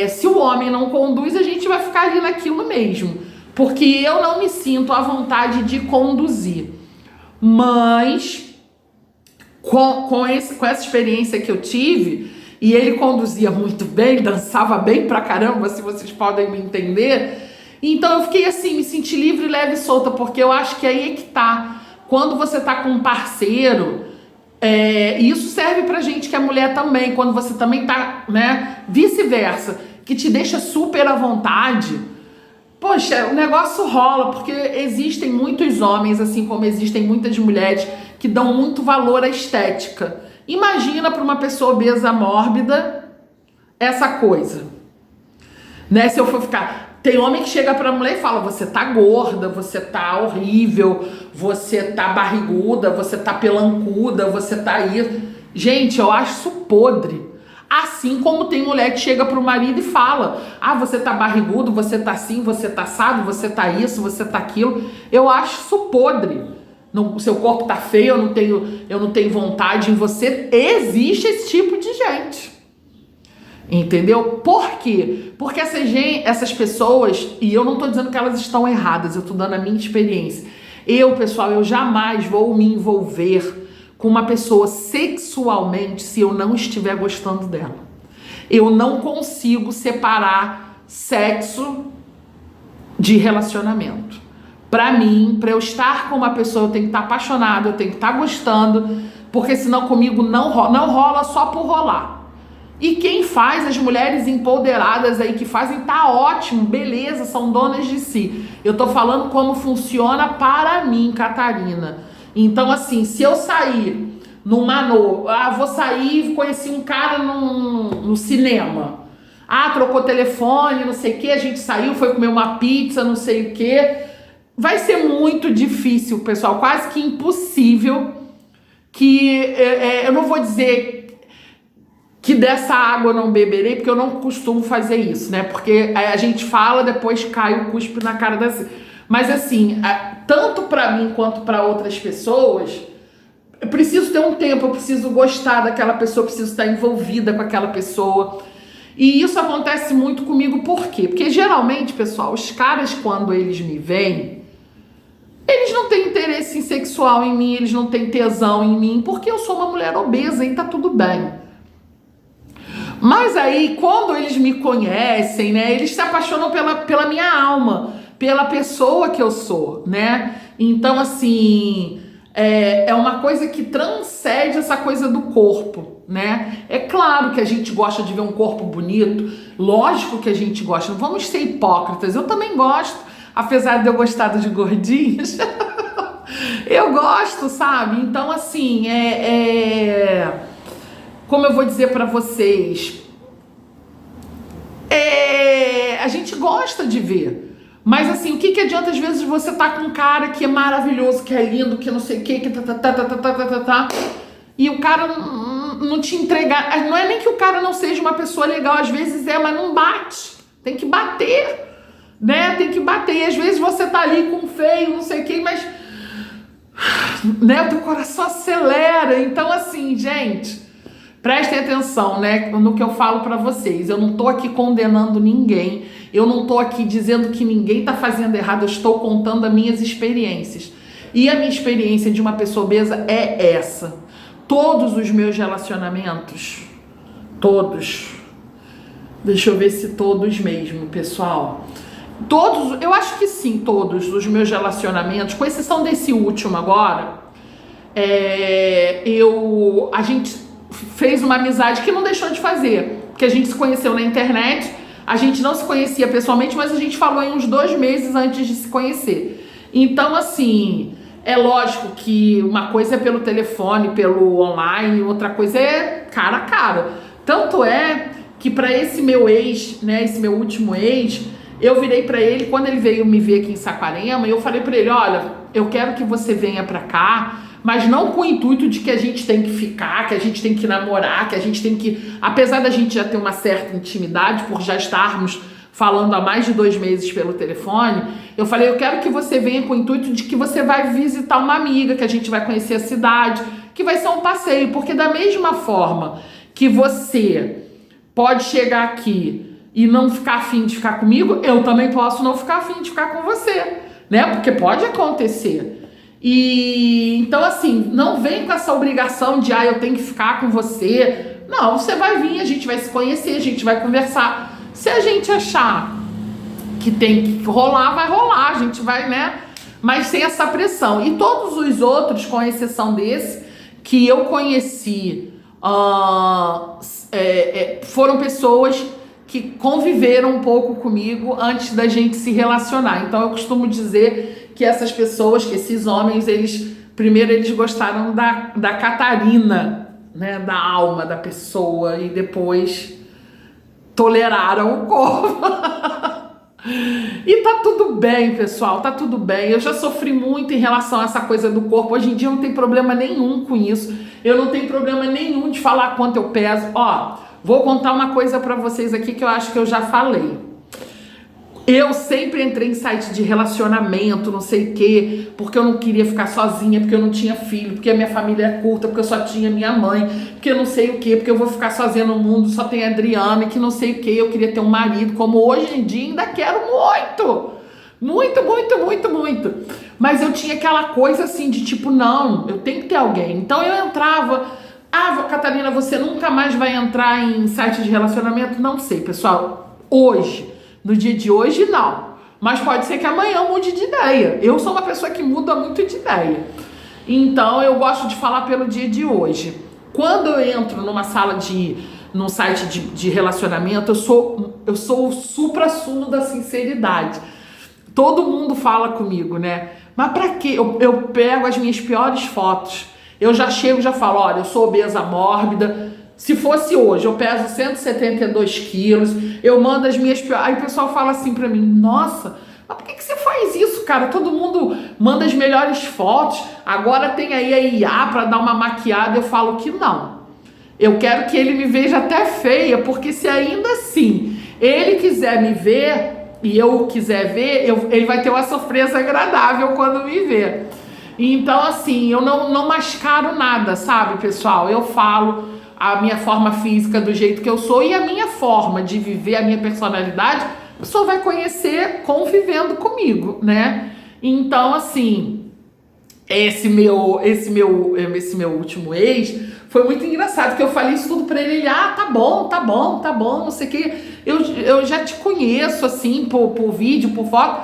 se o homem não conduz, a gente vai ficar ali naquilo mesmo. Porque eu não me sinto à vontade de conduzir. Mas, com essa experiência que eu tive, e ele conduzia muito bem, dançava bem pra caramba, se vocês podem me entender. Então eu fiquei assim, me senti livre, leve e solta, porque eu acho que aí é que tá. Quando você tá com um parceiro, e isso serve pra gente que é mulher também, quando você também tá, né, vice-versa, que te deixa super à vontade. Poxa, o negócio rola, porque existem muitos homens, assim como existem muitas mulheres, que dão muito valor à estética. Imagina para uma pessoa obesa mórbida essa coisa, né? Se eu for ficar... Tem homem que chega pra mulher e fala, você tá gorda, você tá horrível, você tá barriguda, você tá pelancuda, você tá aí... Gente, eu acho isso podre. Assim como tem mulher que chega pro marido e fala, você tá barrigudo, você tá assim, você tá assado, você tá isso, você tá aquilo. Eu acho isso podre. O seu corpo tá feio, eu não tenho vontade em você. Existe esse tipo de gente. Entendeu? Por quê? Porque essas pessoas, e eu não tô dizendo que elas estão erradas, eu tô dando a minha experiência. Pessoal, eu jamais vou me envolver com uma pessoa sexualmente se eu não estiver gostando dela. Eu não consigo separar sexo de relacionamento. Pra mim, pra eu estar com uma pessoa, eu tenho que estar apaixonado, eu tenho que estar gostando, porque senão comigo não rola só por rolar. E quem faz, as mulheres empoderadas aí que fazem, tá ótimo, beleza, são donas de si. Eu tô falando como funciona para mim, Catarina. Então, assim, se eu sair vou sair, conheci um cara no cinema. Trocou telefone, não sei o que, a gente saiu, foi comer uma pizza, não sei o que. Vai ser muito difícil, pessoal, quase que impossível que... eu não vou dizer que dessa água eu não beberei, porque eu não costumo fazer isso, né? Porque a gente fala, depois cai o cuspe na cara da... Mas assim, tanto pra mim quanto pra outras pessoas, eu preciso ter um tempo, eu preciso gostar daquela pessoa, eu preciso estar envolvida com aquela pessoa. E isso acontece muito comigo, por quê? Porque geralmente, pessoal, os caras, quando eles me veem, eles não têm interesse sexual em mim, eles não têm tesão em mim, porque eu sou uma mulher obesa e tá tudo bem. Mas aí, quando eles me conhecem, né, eles se apaixonam pela minha alma, pela pessoa que eu sou, né? Então, assim, é uma coisa que transcende essa coisa do corpo, né? É claro que a gente gosta de ver um corpo bonito, lógico que a gente gosta, não vamos ser hipócritas, eu também gosto, apesar de eu gostar de gordinhos, eu gosto, sabe? Então, assim, como eu vou dizer pra vocês, a gente gosta de ver. Mas assim, o que adianta às vezes você tá com um cara que é maravilhoso, que é lindo, que não sei o que e o cara não te entregar. Não é nem que o cara não seja uma pessoa legal, às vezes mas não bate. Tem que bater, né? Tem que bater. E às vezes você tá ali com feio, não sei o que, mas né, o teu coração acelera. Então assim, gente, prestem atenção, né, no que eu falo pra vocês. Eu não tô aqui condenando ninguém. Eu não tô aqui dizendo que ninguém tá fazendo errado. Eu estou contando as minhas experiências. E a minha experiência de uma pessoa obesa é essa. Todos os meus relacionamentos, todos, deixa eu ver se todos mesmo, pessoal. Todos, eu acho que sim, todos os meus relacionamentos, com exceção desse último agora, a gente fez uma amizade que não deixou de fazer, porque a gente se conheceu na internet, a gente não se conhecia pessoalmente, mas a gente falou em uns 2 meses antes de se conhecer. Então, assim, é lógico que uma coisa é pelo telefone, pelo online, outra coisa é cara a cara. Tanto é que para esse meu ex, né, esse meu último ex, eu virei para ele, quando ele veio me ver aqui em Saquarema, eu falei para ele, olha, eu quero que você venha para cá, mas não com o intuito de que a gente tem que ficar, que a gente tem que namorar, que a gente tem que... Apesar da gente já ter uma certa intimidade, por já estarmos falando há mais de 2 meses pelo telefone, eu falei, eu quero que você venha com o intuito de que você vai visitar uma amiga, que a gente vai conhecer a cidade, que vai ser um passeio, porque da mesma forma que você pode chegar aqui e não ficar afim de ficar comigo, eu também posso não ficar afim de ficar com você, né? Porque pode acontecer. E então assim, não vem com essa obrigação de eu tenho que ficar com você. Não, você vai vir, a gente vai se conhecer, a gente vai conversar. Se a gente achar que tem que rolar, vai rolar, a gente vai, né? Mas sem essa pressão. E todos os outros, com exceção desse, que eu conheci, foram pessoas que conviveram um pouco comigo antes da gente se relacionar. Então eu costumo dizer que essas pessoas, que esses homens, primeiro eles gostaram da Catarina, né, da alma da pessoa, e depois toleraram o corpo. E tá tudo bem, pessoal, tá tudo bem. Eu já sofri muito em relação a essa coisa do corpo. Hoje em dia eu não tenho problema nenhum com isso. Eu não tenho problema nenhum de falar quanto eu peso. Vou contar uma coisa pra vocês aqui que eu acho que eu já falei. Eu sempre entrei em site de relacionamento, não sei o quê, porque eu não queria ficar sozinha, porque eu não tinha filho, porque a minha família é curta, porque eu só tinha minha mãe, porque eu não sei o quê, porque eu vou ficar sozinha no mundo, só tem a Adriana, que não sei o quê, eu queria ter um marido, como hoje em dia ainda quero muito. Muito, muito, muito, muito. Mas eu tinha aquela coisa assim de tipo, não, eu tenho que ter alguém. Então eu entrava, Catarina, você nunca mais vai entrar em site de relacionamento? Não sei, pessoal, hoje... No dia de hoje, não. Mas pode ser que amanhã eu mude de ideia. Eu sou uma pessoa que muda muito de ideia. Então, eu gosto de falar pelo dia de hoje. Quando eu entro num site de relacionamento, eu sou o supra-sumo da sinceridade. Todo mundo fala comigo, né? Mas pra quê? Eu pego as minhas piores fotos. Eu já chego e já falo, olha, eu sou obesa mórbida. Se fosse hoje, eu peso 172 quilos, eu mando as minhas... Aí o pessoal fala assim pra mim, nossa, mas por que você faz isso, cara? Todo mundo manda as melhores fotos, agora tem aí a IA pra dar uma maquiada. Eu falo que não. Eu quero que ele me veja até feia, porque se ainda assim ele quiser me ver e eu quiser ver, ele vai ter uma surpresa agradável quando me ver. Então, assim, eu não mascaro nada, sabe, pessoal? Eu falo a minha forma física do jeito que eu sou e a minha forma de viver, a minha personalidade, a pessoa vai conhecer convivendo comigo, né? Então, assim, esse meu último ex foi muito engraçado, que eu falei isso tudo pra ele, tá bom, não sei o que, eu já te conheço, assim, por vídeo, por foto,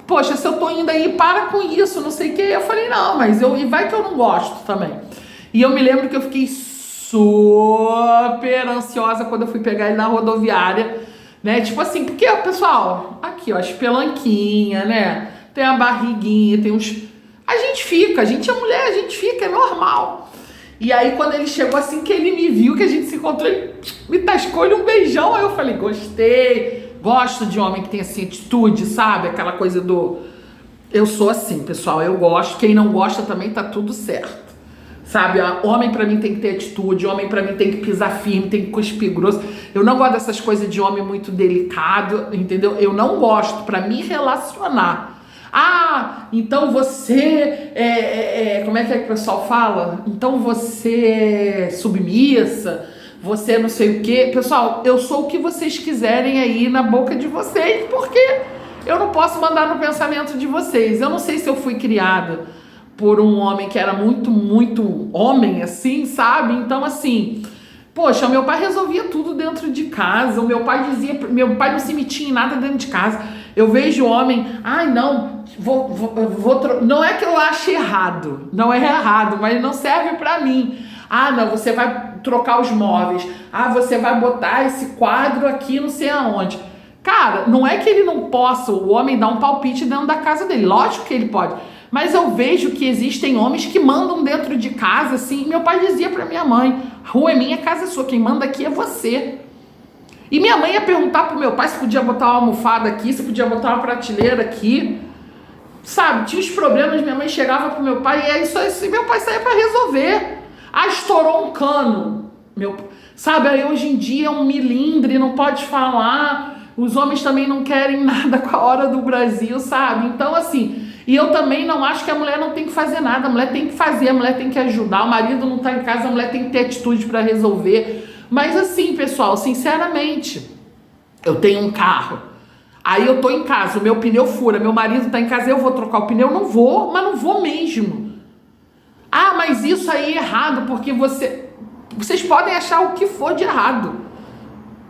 poxa, se eu tô indo aí, para com isso, não sei o que. Eu falei, não, mas e vai que eu não gosto também. E eu me lembro que eu fiquei super ansiosa quando eu fui pegar ele na rodoviária, né? Tipo assim, porque, pessoal, aqui, ó, as pelanquinhas, né? Tem a barriguinha, tem uns... A gente é mulher, a gente fica, é normal. E aí, quando ele chegou, assim que ele me viu, que a gente se encontrou, ele me tascou-lhe um beijão. Aí eu falei, gostei, gosto de homem que tem, assim, atitude, sabe? Aquela coisa do... Eu sou assim, pessoal, eu gosto. Quem não gosta também tá tudo certo. Sabe, homem pra mim tem que ter atitude, homem pra mim tem que pisar firme, tem que cuspir grosso. Eu não gosto dessas coisas de homem muito delicado, entendeu? Eu não gosto pra me relacionar. Ah, então você como é que o pessoal fala? Então você é submissa, você não sei o quê. Pessoal, eu sou o que vocês quiserem aí na boca de vocês, porque eu não posso mandar no pensamento de vocês. Eu não sei se eu fui criada por um homem que era muito, muito homem, assim, sabe? Então, assim, poxa, meu pai resolvia tudo dentro de casa. O meu pai dizia, meu pai não se metia em nada dentro de casa. Eu vejo homem, ai, não, não é que eu ache errado, não é errado, mas não serve pra mim. Ah, não, você vai trocar os móveis. Ah, você vai botar esse quadro aqui não sei aonde. Cara, não é que ele não possa, o homem dar um palpite dentro da casa dele. Lógico que ele pode. Mas eu vejo que existem homens que mandam dentro de casa, assim. Meu pai dizia pra minha mãe, rua é minha, casa é sua, quem manda aqui é você. E minha mãe ia perguntar pro meu pai se podia botar uma almofada aqui, se podia botar uma prateleira aqui. Sabe, tinha os problemas, minha mãe chegava pro meu pai e é isso aí, meu pai saía pra resolver. Ah, estourou um cano. Sabe, aí hoje em dia é um milindre, não pode falar. Os homens também não querem nada com a hora do Brasil, sabe? Então, assim... E eu também não acho que a mulher não tem que fazer nada, a mulher tem que fazer, a mulher tem que ajudar, o marido não tá em casa, a mulher tem que ter atitude para resolver. Mas assim, pessoal, sinceramente, eu tenho um carro, aí eu tô em casa, o meu pneu fura, meu marido tá em casa, eu vou trocar o pneu? Não vou, mas não vou mesmo. Ah, mas isso aí é errado, porque vocês podem achar o que for de errado.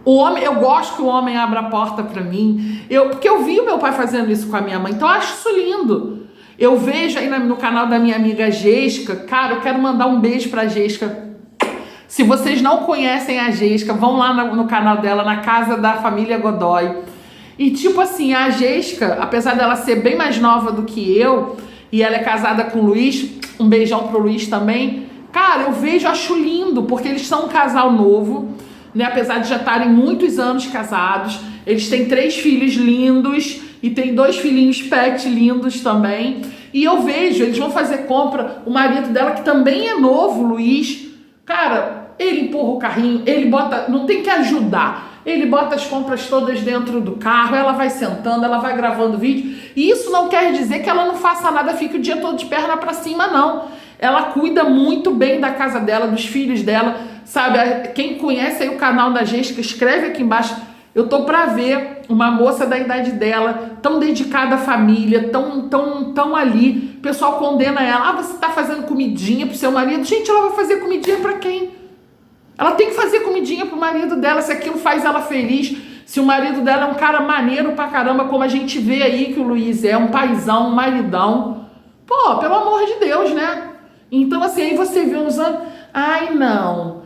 O homem, eu gosto que o homem abra a porta pra mim, porque eu vi o meu pai fazendo isso com a minha mãe, então eu acho isso lindo. Eu vejo aí no canal da minha amiga Gesca, cara, eu quero mandar um beijo pra Gesca. Se vocês não conhecem a Gesca, vão lá no canal dela, na casa da família Godoy. E tipo assim, a Gesca, apesar dela ser bem mais nova do que eu, e ela é casada com o Luiz, um beijão pro Luiz também, cara, eu vejo, acho lindo, porque eles são um casal novo, né, apesar de já estarem muitos anos casados, eles têm 3 filhos lindos e tem 2 filhinhos pet lindos também. E eu vejo, eles vão fazer compra, o marido dela, que também é novo, Luiz, cara, ele empurra o carrinho, ele bota, não tem que ajudar, ele bota as compras todas dentro do carro, ela vai sentando, ela vai gravando vídeo, e isso não quer dizer que ela não faça nada, fique o dia todo de perna pra cima, não. Ela cuida muito bem da casa dela, dos filhos dela, sabe? Quem conhece aí o canal da Gesca, escreve aqui embaixo. Eu tô pra ver uma moça da idade dela, tão dedicada à família, tão ali. O pessoal condena ela. Ah, você tá fazendo comidinha pro seu marido. Gente, ela vai fazer comidinha pra quem? Ela tem que fazer comidinha pro marido dela, se aquilo faz ela feliz. Se o marido dela é um cara maneiro pra caramba, como a gente vê aí que o Luiz é, um paizão, um maridão. Pô, pelo amor de Deus, né? Então, assim, aí você vê uns anos, ai, não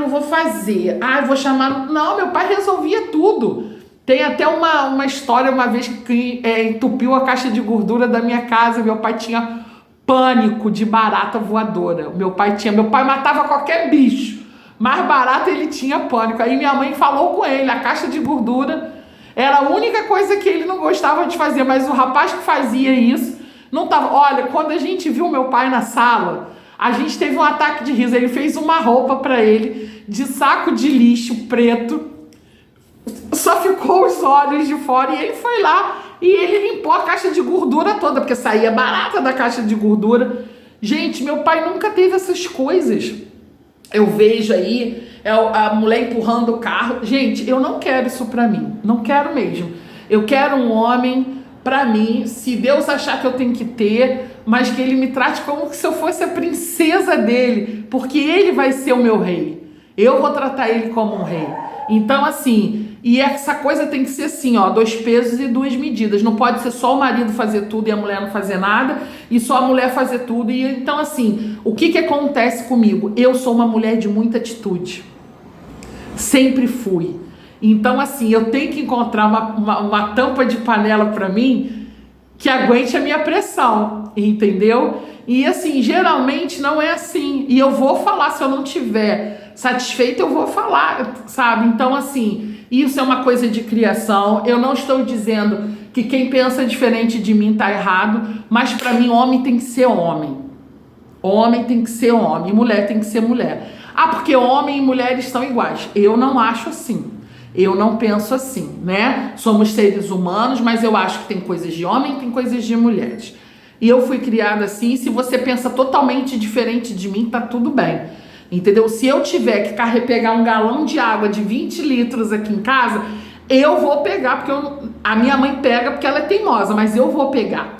vou fazer, ai, vou chamar... Não, meu pai resolvia tudo. Tem até uma história, uma vez que entupiu a caixa de gordura da minha casa, meu pai tinha pânico de barata voadora. Meu pai matava qualquer bicho, mas barata ele tinha pânico. Aí minha mãe falou com ele, a caixa de gordura era a única coisa que ele não gostava de fazer, mas o rapaz que fazia isso não tava... Olha, quando a gente viu meu pai na sala, a gente teve um ataque de riso. Ele fez uma roupa pra ele de saco de lixo preto, só ficou os olhos de fora, e ele foi lá e ele limpou a caixa de gordura toda, porque saía barata da caixa de gordura. Gente, meu pai nunca teve essas coisas. Eu vejo aí a mulher empurrando o carro. Gente, eu não quero isso pra mim, não quero mesmo. Eu quero um homem pra mim, se Deus achar que eu tenho que ter, mas que ele me trate como se eu fosse a princesa dele, porque ele vai ser o meu rei. Eu vou tratar ele como um rei. Então, assim, e essa coisa tem que ser assim, ó, 2 pesos e 2 medidas. Não pode ser só o marido fazer tudo e a mulher não fazer nada, e só a mulher fazer tudo. E então, assim, o que acontece comigo? Eu sou uma mulher de muita atitude. Sempre fui. Então, assim, eu tenho que encontrar uma tampa de panela para mim que aguente a minha pressão, entendeu? E assim, geralmente não é assim. E eu vou falar, se eu não tiver satisfeita, eu vou falar, sabe? Então, assim, isso é uma coisa de criação. Eu não estou dizendo que quem pensa diferente de mim tá errado, mas para mim, homem tem que ser homem. Homem tem que ser homem, mulher tem que ser mulher. Ah, porque homem e mulheres são iguais. Eu não acho assim. Eu não penso assim, né? Somos seres humanos, mas eu acho que tem coisas de homem e tem coisas de mulheres. E eu fui criada assim. Se você pensa totalmente diferente de mim, tá tudo bem. Entendeu? Se eu tiver que pegar um galão de água de 20 litros aqui em casa, eu vou pegar, porque a minha mãe pega porque ela é teimosa, mas eu vou pegar.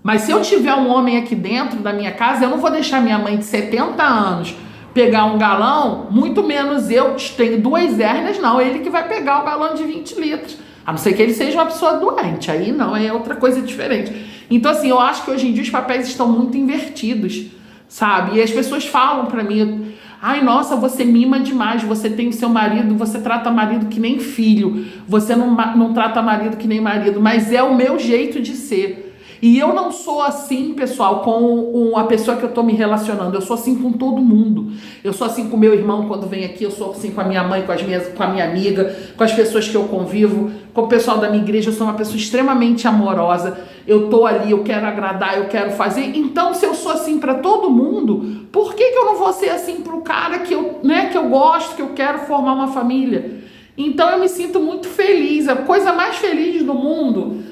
Mas se eu tiver um homem aqui dentro da minha casa, eu não vou deixar minha mãe de 70 anos pegar um galão, muito menos eu, que tenho 2 hérnias, não, ele que vai pegar o galão de 20 litros. A não ser que ele seja uma pessoa doente, aí não, é outra coisa diferente. Então assim, eu acho que hoje em dia os papéis estão muito invertidos, sabe? E as pessoas falam pra mim, ai, nossa, você mima demais, você tem o seu marido, você trata marido que nem filho, você não trata marido que nem marido, mas é o meu jeito de ser. E eu não sou assim, pessoal, com a pessoa que eu tô me relacionando. Eu sou assim com todo mundo. Eu sou assim com meu irmão quando vem aqui. Eu sou assim com a minha mãe, com a minha amiga, com as pessoas que eu convivo, com o pessoal da minha igreja. Eu sou uma pessoa extremamente amorosa. Eu tô ali, eu quero agradar, eu quero fazer. Então, se eu sou assim para todo mundo, por que eu não vou ser assim pro cara que eu gosto, que eu quero formar uma família? Então, eu me sinto muito feliz. A coisa mais feliz do mundo...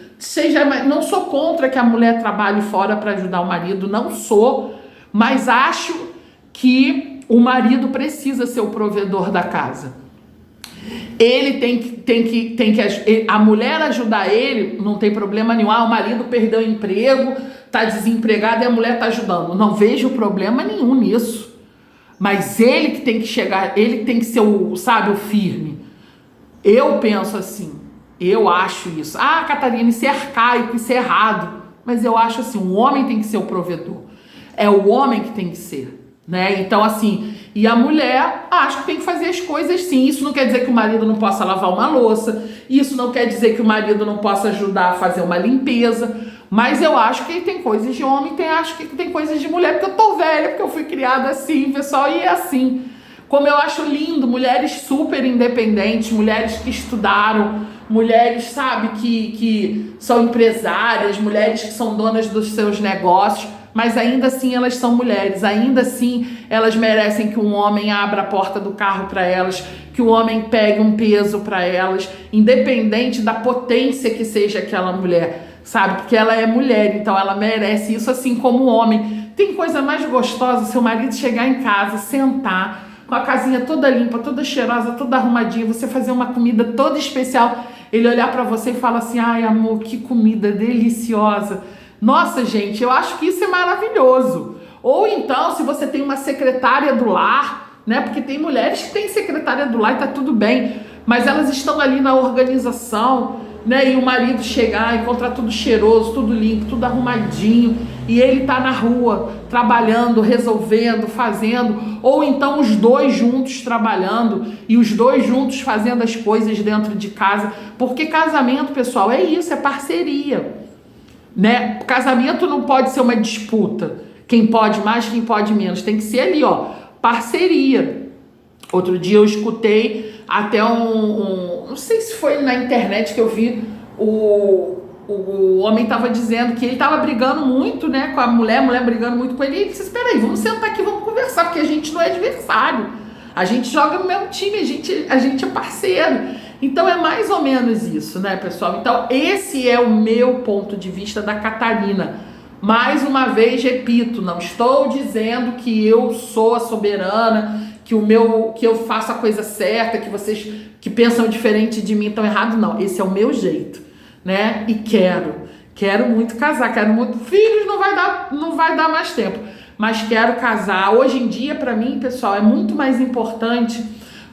não sou contra que a mulher trabalhe fora para ajudar o marido, não sou, mas acho que o marido precisa ser o provedor da casa. Ele tem que a mulher ajudar ele, não tem problema nenhum. Ah, o marido perdeu o emprego, tá desempregado e a mulher tá ajudando. Não vejo problema nenhum nisso. Mas ele que tem que chegar, ele que tem que ser o firme. Eu penso assim. Eu acho isso. Ah, Catarina, isso é arcaico, isso é errado. Mas eu acho assim, o homem tem que ser o provedor. É o homem que tem que ser, né? Então, assim, e a mulher, acho que tem que fazer as coisas sim. Isso não quer dizer que o marido não possa lavar uma louça. Isso não quer dizer que o marido não possa ajudar a fazer uma limpeza. Mas eu acho que tem coisas de homem, acho que tem coisas de mulher. Porque eu tô velha, porque eu fui criada assim, pessoal, e é assim. Como eu acho lindo, mulheres super independentes, mulheres que estudaram, mulheres, sabe, que são empresárias, mulheres que são donas dos seus negócios, mas ainda assim elas são mulheres, ainda assim elas merecem que um homem abra a porta do carro para elas, que o homem pegue um peso para elas, independente da potência que seja aquela mulher, sabe, porque ela é mulher, então ela merece isso assim como o homem. Tem coisa mais gostosa, seu marido chegar em casa, sentar, com a casinha toda limpa, toda cheirosa, toda arrumadinha, você fazer uma comida toda especial, ele olhar pra você e falar assim, ai amor, que comida deliciosa. Nossa, gente, eu acho que isso é maravilhoso. Ou então, se você tem uma secretária do lar, né, porque tem mulheres que têm secretária do lar e tá tudo bem, mas elas estão ali na organização, né, e o marido chegar, encontrar tudo cheiroso, tudo limpo, tudo arrumadinho, e ele tá na rua, trabalhando, resolvendo, fazendo, ou então os dois juntos trabalhando, e os dois juntos fazendo as coisas dentro de casa, porque casamento, pessoal, é isso, é parceria, né, casamento não pode ser uma disputa, quem pode mais, quem pode menos, tem que ser ali, ó, parceria. Outro dia eu escutei até não sei se foi na internet que eu vi, o homem estava dizendo que ele estava brigando muito, né, com a mulher brigando muito com ele, e ele disse, espera aí, vamos sentar aqui, vamos conversar, porque a gente não é adversário, a gente joga no mesmo time, a gente é parceiro. Então é mais ou menos isso, né, pessoal? Então esse é o meu ponto de vista da Catarina. Mais uma vez, repito, não estou dizendo que eu sou a soberana, que eu faço a coisa certa, que vocês que pensam diferente de mim estão errados, não. Esse é o meu jeito, né? E quero muito casar, quero muito. Filhos não vai dar mais tempo, mas quero casar. Hoje em dia, para mim, pessoal, é muito mais importante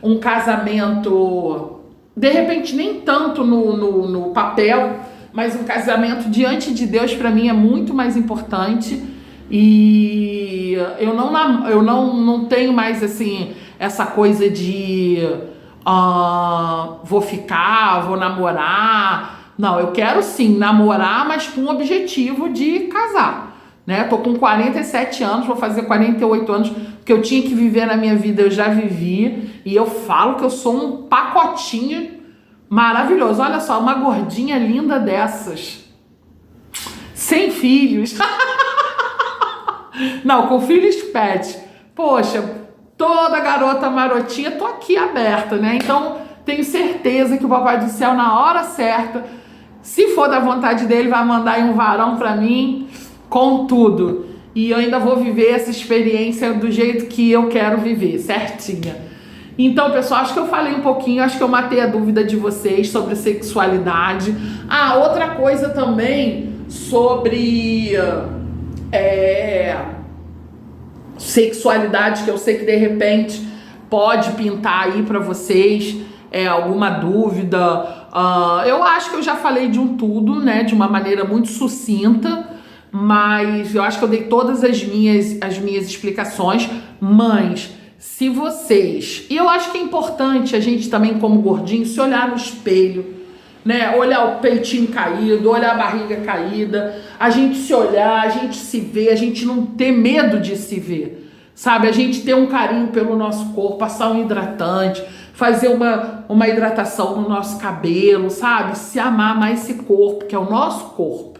um casamento, de repente nem tanto no papel, mas um casamento diante de Deus para mim é muito mais importante. E eu não tenho mais assim essa coisa de vou namorar, Não, eu quero sim namorar, mas com o objetivo de casar, né? Tô com 47 anos, vou fazer 48 anos, que eu tinha que viver na minha vida, eu já vivi, e eu falo que eu sou um pacotinho maravilhoso. Olha só, uma gordinha linda dessas, sem filhos. Não, com filhos pet. Poxa, toda garota marotinha, tô aqui aberta, né? Então, tenho certeza que o Papai do Céu, na hora certa, se for da vontade dele, vai mandar aí um varão pra mim, com tudo. E eu ainda vou viver essa experiência do jeito que eu quero viver, certinha. Então, pessoal, acho que eu falei um pouquinho, acho que eu matei a dúvida de vocês sobre sexualidade. Ah, outra coisa também sobre sexualidade, que eu sei que de repente pode pintar aí pra vocês alguma dúvida. Eu acho que eu já falei de um tudo, né, de uma maneira muito sucinta, mas eu acho que eu dei todas as minhas explicações. Mas se vocês... E eu acho que é importante a gente também, como gordinho, se olhar no espelho, né? Olhar o peitinho caído, olhar a barriga caída, a gente se olhar, a gente se ver, a gente não ter medo de se ver, sabe? A gente ter um carinho pelo nosso corpo, passar um hidratante, fazer uma hidratação no nosso cabelo, sabe? Se amar mais esse corpo, que é o nosso corpo,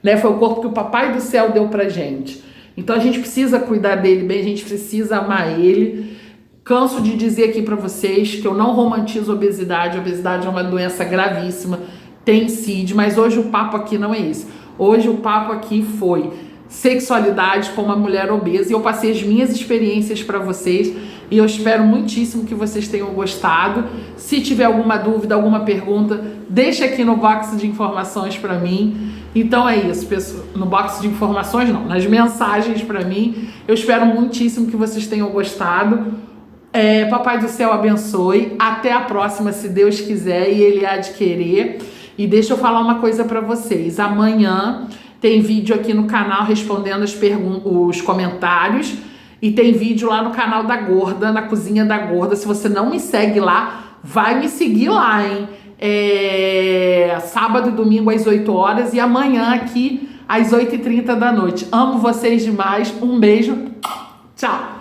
né? Foi o corpo que o Papai do Céu deu pra gente. Então a gente precisa cuidar dele bem, a gente precisa amar ele. Canso de dizer aqui pra vocês que eu não romantizo obesidade. A obesidade é uma doença gravíssima, tem CID, mas hoje o papo aqui não é esse. Hoje o papo aqui foi sexualidade com uma mulher obesa, e eu passei as minhas experiências para vocês, e eu espero muitíssimo que vocês tenham gostado. Se tiver alguma dúvida, alguma pergunta, deixa aqui no box de informações para mim. Então é isso, pessoal. No box de informações não, nas mensagens para mim. Eu espero muitíssimo que vocês tenham gostado. Papai do Céu abençoe. Até a próxima, se Deus quiser e Ele há de querer. E deixa eu falar uma coisa para vocês. Amanhã tem vídeo aqui no canal respondendo os comentários. E tem vídeo lá no canal da Gorda, na Cozinha da Gorda. Se você não me segue lá, vai me seguir lá, hein? Sábado e domingo às 8 horas e amanhã aqui às 8h30 da noite. Amo vocês demais. Um beijo. Tchau.